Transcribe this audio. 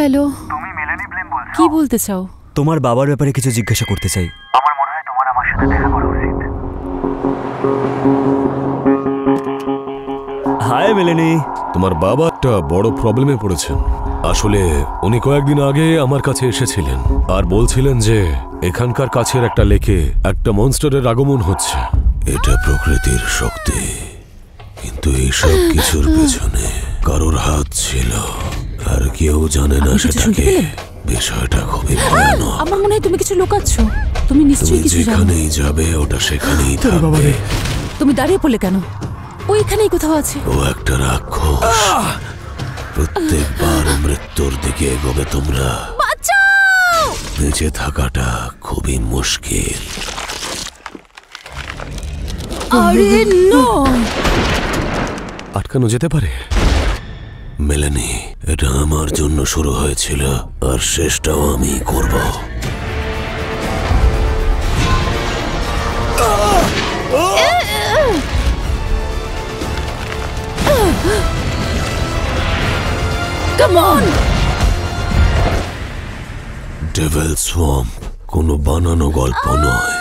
Hello, তুমি মেলানি blame বলছো? কি বলতে চাও? তোমার বাবার ব্যাপারে কিছু জিজ্ঞাসা করতে চাই। আমার মনে হয় তোমার আমার সাথে দেখা করা উচিত। হাই মেলানি। তোমার বাবা একটা বড় প্রবলেমে পড়েছেন। আসলে উনি কয়েকদিন আগে আমার কাছে এসেছিলেন আর বলছিলেন যে এখানকার কাছের একটা লেকে একটা মনস্টারের আগমন হচ্ছে। এটা প্রকৃতির শক্তি, কিন্তু এই সব কিছুর পেছনে কারোর হাত ছিল, আর কেউ জানে না সেটাকে। বিষয়টা খুবই ভয়ানক। আমার মনে হয় তুমি কিছু লুকাচ্ছ। তুমি তুমি নিশ্চয়ই কিছু জানো। যেখানেই যাবে ওটা সেখানেই থাকবে। তুমি দাঁড়িয়ে পড়লে কেন? ও এখানেই কোথাও আছে। ও একটা রাক্ষস। প্রত্যেকবার মৃত্যুর দিকে এগোবে তোমরা। বাঁচাও! বেঁচে থাকাটা খুবই মুশকিল। আরে নো! আটকানো যেতে পারে। মেলানি, এটা আমার জন্য শুরু হয়েছিল আর শেষটাও আমি করব। Come on! ডেভিল সোয়াম্প কোনো বানানো গল্প নয়।